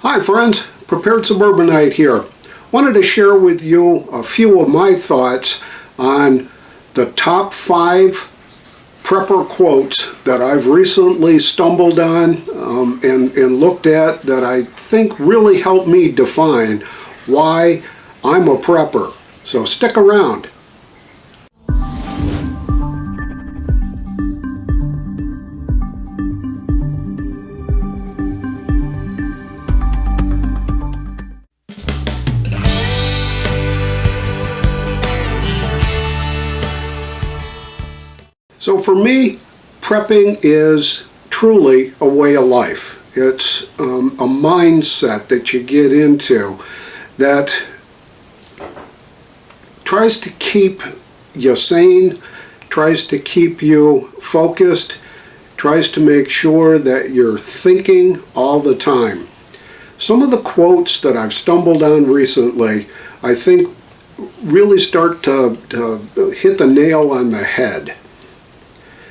Hi friends, Prepared Suburbanite here. Wanted to share with you a few of my thoughts on the top 5 prepper quotes that I've recently stumbled on and looked at that I think really help me define why I'm a prepper. So stick around. So for me, prepping is truly a way of life. It's a mindset that you get into that tries to keep you sane, tries to keep you focused, tries to make sure that you're thinking all the time. Some of the quotes that I've stumbled on recently, I think really start to hit the nail on the head.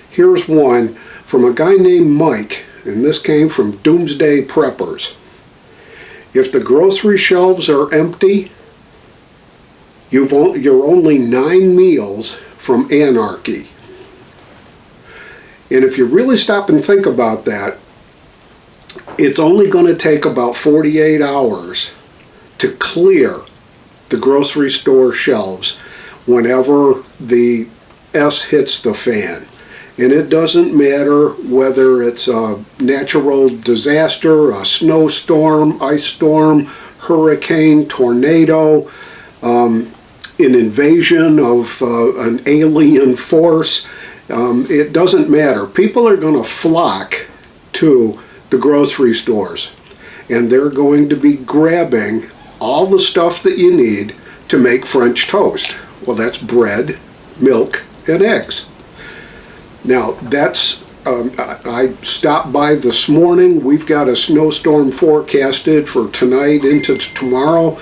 Here's one from a guy named Mike, and this came from Doomsday Preppers. If the grocery shelves are empty, you're only 9 meals from anarchy. And if you really stop and think about that, it's only going to take about 48 hours to clear the grocery store shelves whenever the S hits the fan. And it doesn't matter whether it's a natural disaster, a snowstorm, ice storm, hurricane, tornado, an invasion of an alien force. It doesn't matter. People are going to flock to the grocery stores, and they're going to be grabbing all the stuff that you need to make French toast. Well, that's bread, milk, and eggs. Now, that's, I stopped by this morning. We've got a snowstorm forecasted for tonight into tomorrow,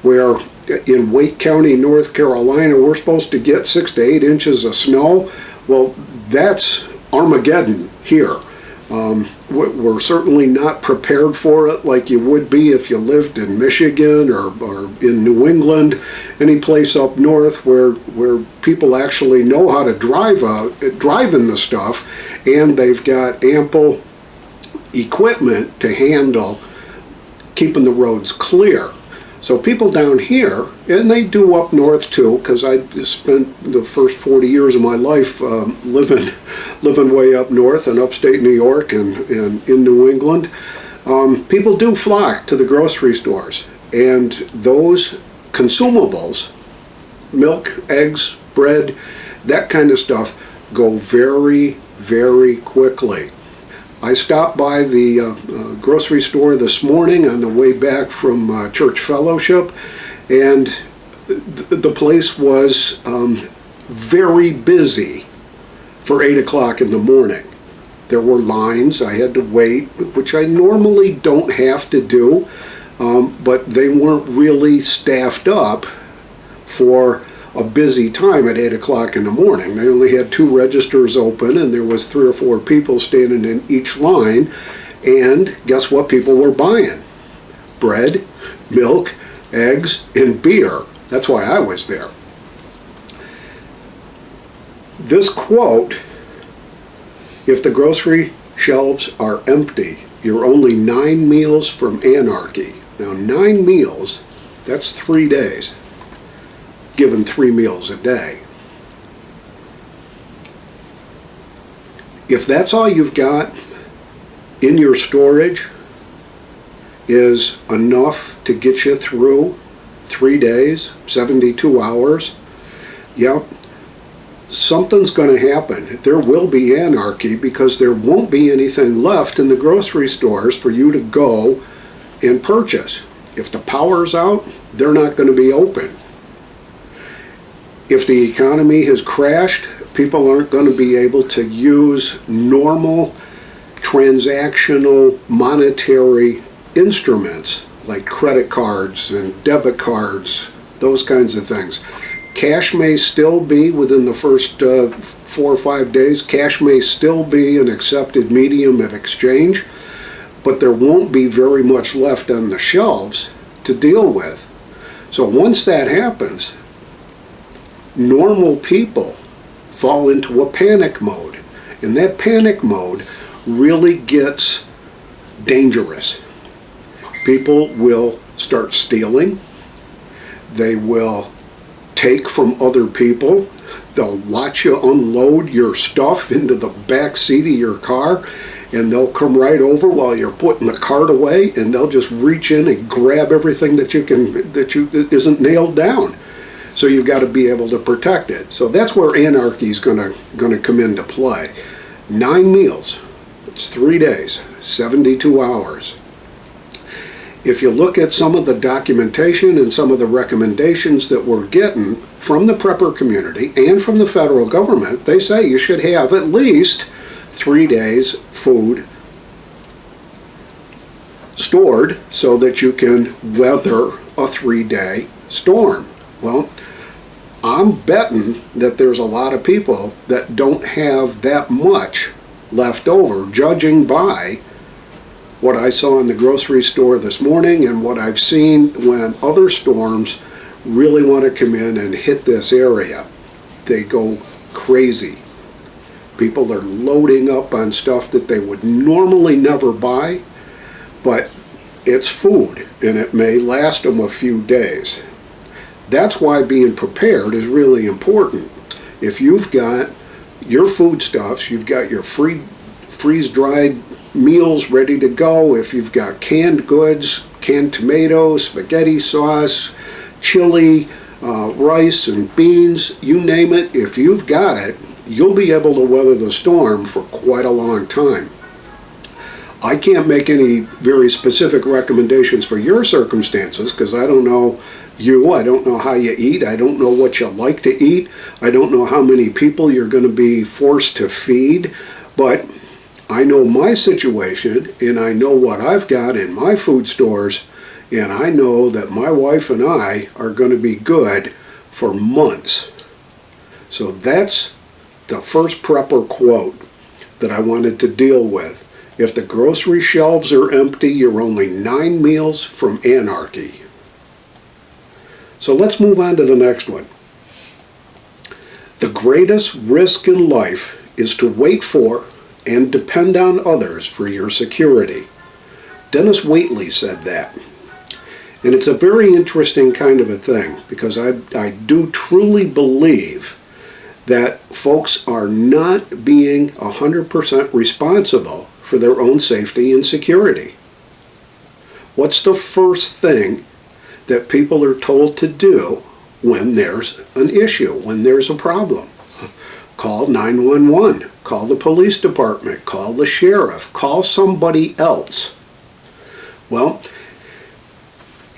where in Wake County, North Carolina, we're supposed to get 6 to 8 inches of snow. Well, that's Armageddon here. We're certainly not prepared for it like you would be if you lived in Michigan or in New England, any place up north where people actually know how to drive in the stuff, and they've got ample equipment to handle keeping the roads clear. So people down here, and they do up north too, because I spent the first 40 years of my life living way up north in upstate New York and in New England. People do flock to the grocery stores, and those consumables, milk, eggs, bread, that kind of stuff, go very, very quickly. I stopped by the grocery store this morning on the way back from church fellowship, and the place was very busy for 8 o'clock in the morning. There were lines. I had to wait, which I normally don't have to do, but they weren't really staffed up for a busy time at 8 o'clock in the morning. They only had 2 registers open, and there was 3 or 4 people standing in each line, and guess what people were buying? Bread, milk, eggs, and beer. That's why I was there. This quote, if the grocery shelves are empty, you're only 9 meals from anarchy. Now 9 meals, that's 3 days. Given 3 meals a day. If that's all you've got in your storage is enough to get you through 3 days, 72 hours, yeah, something's going to happen. There will be anarchy because there won't be anything left in the grocery stores for you to go and purchase. If the power's out, they're not going to be open. If the economy has crashed, people aren't going to be able to use normal transactional monetary instruments like credit cards and debit cards, those kinds of things. Cash may still be, within the first 4 or 5 days, cash may still be an accepted medium of exchange, but there won't be very much left on the shelves to deal with. So once that happens, normal people fall into a panic mode, and that panic mode really gets dangerous. People will start stealing. They will take from other people. They'll watch you unload your stuff into the back seat of your car, and they'll come right over while you're putting the cart away, and they'll just reach in and grab everything that isn't nailed down. So you've got to be able to protect it. So that's where anarchy is going to come into play. 9 meals. It's 3 days, 72 hours. If you look at some of the documentation and some of the recommendations that we're getting from the prepper community and from the federal government, they say you should have at least 3 days food stored so that you can weather a 3-day storm. Well, I'm betting that there's a lot of people that don't have that much left over, judging by what I saw in the grocery store this morning and what I've seen when other storms really want to come in and hit this area. They go crazy. People are loading up on stuff that they would normally never buy, but it's food and it may last them a few days. That's why being prepared is really important. If you've got your foodstuffs, you've got your freeze-dried meals ready to go, if you've got canned goods, canned tomatoes, spaghetti sauce, chili, rice and beans, you name it, if you've got it, you'll be able to weather the storm for quite a long time. I can't make any very specific recommendations for your circumstances because I don't know you, I don't know how you eat, I don't know what you like to eat, I don't know how many people you're going to be forced to feed, but I know my situation and I know what I've got in my food stores, and I know that my wife and I are going to be good for months. So that's the first prepper quote that I wanted to deal with. If the grocery shelves are empty, you're only 9 meals from anarchy. So let's move on to the next one. The greatest risk in life is to wait for and depend on others for your security. Denis Waitley said that. And it's a very interesting kind of a thing because I do truly believe that folks are not being 100% responsible for their own safety and security. What's the first thing that people are told to do when there's an issue, when there's a problem? Call 911, call the police department, call the sheriff, call somebody else. Well,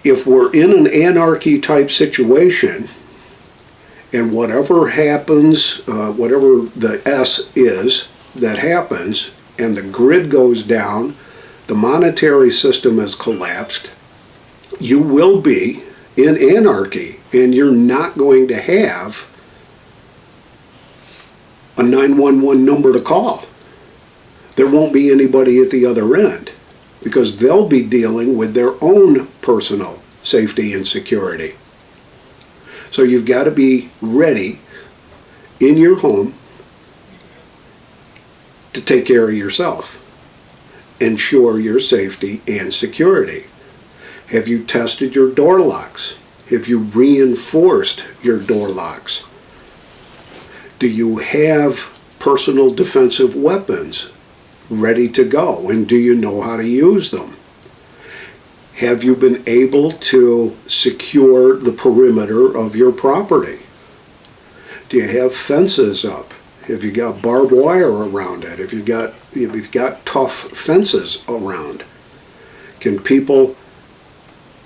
if we're in an anarchy type situation, and whatever happens, whatever the S is that happens, and the grid goes down, the monetary system has collapsed, you will be in anarchy, and you're not going to have a 911 number to call. There won't be anybody at the other end because they'll be dealing with their own personal safety and security. So you've got to be ready in your home to take care of yourself, ensure your safety and security. Have you tested your door locks? Have you reinforced your door locks? Do you have personal defensive weapons ready to go, and do you know how to use them? Have you been able to secure the perimeter of your property? Do you have fences up? Have you got barbed wire around it? Have you got tough fences around? Can people,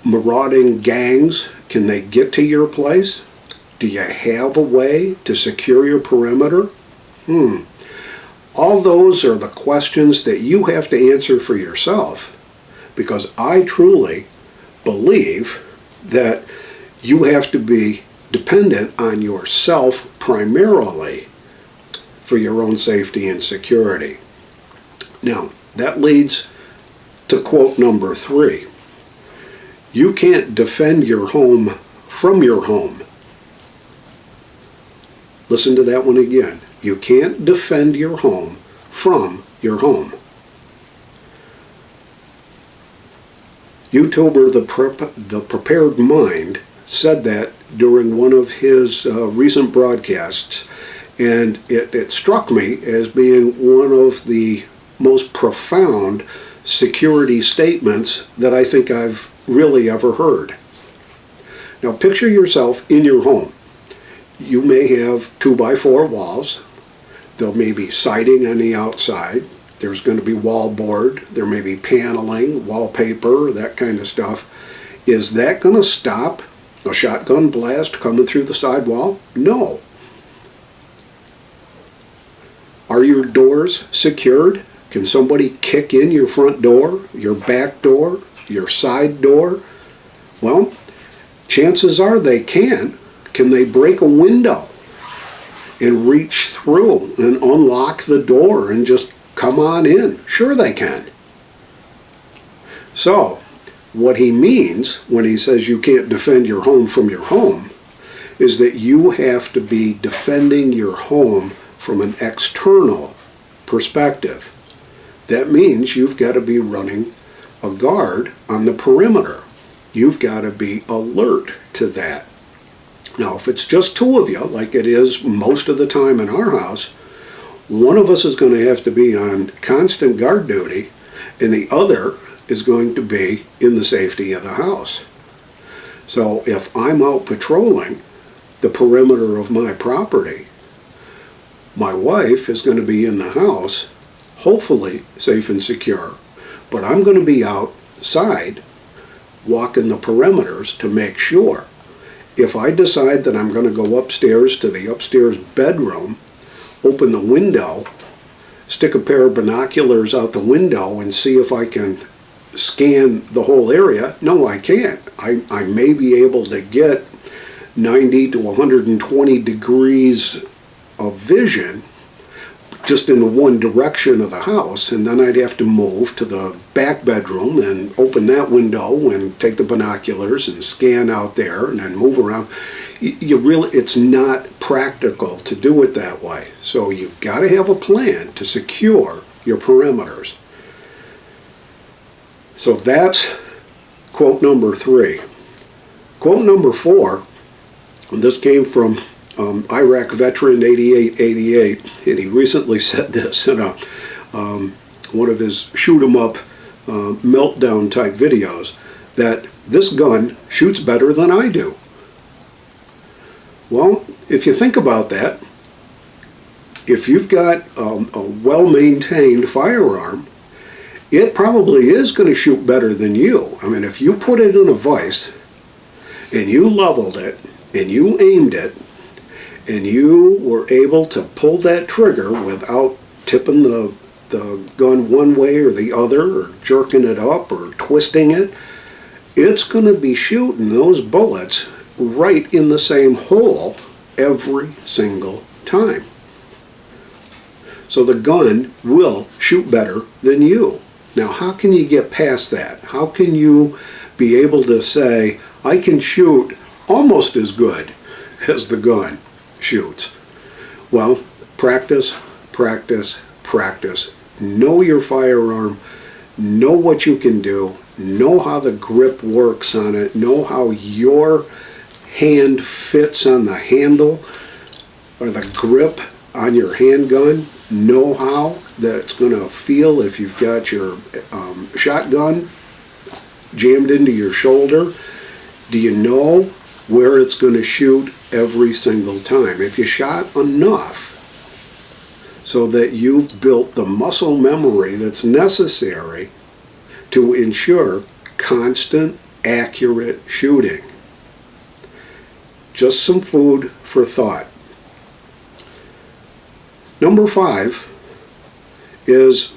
marauding gangs, can they get to your place? Do you have a way to secure your perimeter? All those are the questions that you have to answer for yourself, because I truly believe that you have to be dependent on yourself primarily for your own safety and security. Now, that leads to quote number 3. You can't defend your home from your home. Listen to that one again. You can't defend your home from your home. YouTuber The Prepared Mind said that during one of his recent broadcasts, and it struck me as being one of the most profound security statements that I think I've really ever heard. Now picture yourself in your home. You may have 2x4 walls. There may be siding on the outside. There's going to be wallboard. There may be paneling, wallpaper, that kind of stuff. Is that going to stop a shotgun blast coming through the sidewall? No. Are your doors secured? Can somebody kick in your front door, your back door, your side door? Well, chances are they can. Can they break a window and reach through and unlock the door and just come on in? Sure they can. So, what he means when he says you can't defend your home from your home is that you have to be defending your home from an external perspective. That means you've got to be running a guard on the perimeter. You've got to be alert to that. Now, if it's just two of you, like it is most of the time in our house, one of us is going to have to be on constant guard duty, and the other is going to be in the safety of the house. So if I'm out patrolling the perimeter of my property, my wife is going to be in the house, hopefully safe and secure, but I'm going to be outside walking the perimeters to make sure. If I decide that I'm going to go upstairs to the upstairs bedroom, open the window, stick a pair of binoculars out the window and see if I can scan the whole area, no, I can't. I may be able to get 90 to 120 degrees of vision just in the one direction of the house, and then I'd have to move to the back bedroom and open that window and take the binoculars and scan out there and then move around. It's not practical to do it that way. So you've got to have a plan to secure your perimeters. So that's quote number 3. Quote number 4, and this came from Iraq veteran 8888, and he recently said this in one of his shoot 'em up meltdown type videos, that this gun shoots better than I do. Well, if you think about that, if you've got a well-maintained firearm, it probably is going to shoot better than you. I mean, if you put it in a vise and you leveled it and you aimed it and you were able to pull that trigger without tipping the gun one way or the other, or jerking it up or twisting it, it's going to be shooting those bullets right in the same hole every single time. So the gun will shoot better than you. Now, how can you get past that? How can you be able to say, I can shoot almost as good as the gun shoots? Well, practice, practice, practice. Know your firearm, know what you can do, know how the grip works on it, know how your hand fits on the handle or the grip on your handgun, know how that it's going to feel if you've got your shotgun jammed into your shoulder. Do you know where it's going to shoot every single time? If you shot enough so that you've built the muscle memory that's necessary to ensure constant, accurate shooting. Just some food for thought. Number 5 is,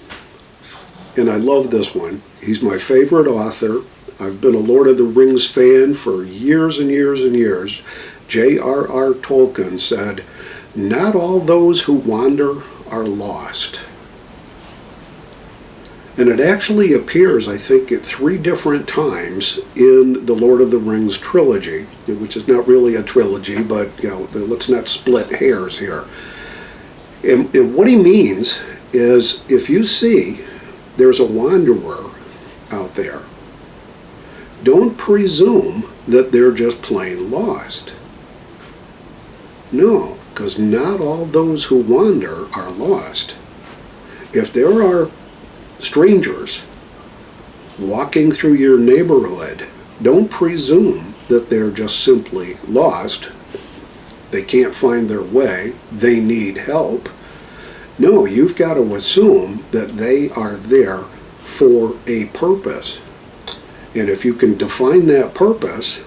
and I love this one, he's my favorite author. I've been a Lord of the Rings fan for years and years and years. J.R.R. Tolkien said, "Not all those who wander are lost." And it actually appears, I think, at 3 different times in the Lord of the Rings trilogy, which is not really a trilogy, but let's not split hairs here. And what he means is, if you see there's a wanderer out there, don't presume that they're just plain lost. No, because not all those who wander are lost. If there are strangers walking through your neighborhood, don't presume that they're just simply lost. They can't find their way. They need help. No, you've got to assume that they are there for a purpose. And if you can define that purpose,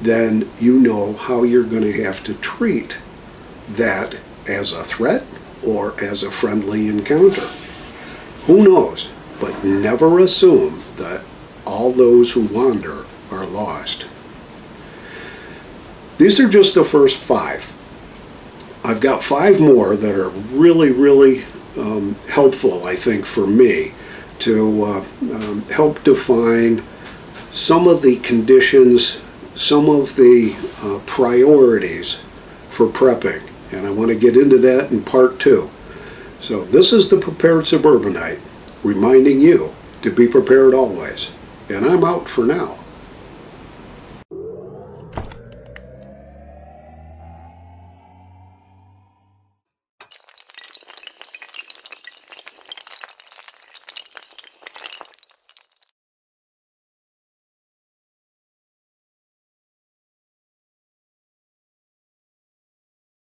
then you know how you're going to have to treat that as a threat or as a friendly encounter. Who knows? But never assume that all those who wander are lost. These are just the first 5. I've got 5 more that are really, really helpful, I think, for me to help define some of the conditions, some of the priorities for prepping. And I want to get into that in part 2. So this is the Prepared Suburbanite, reminding you to be prepared always. And I'm out for now.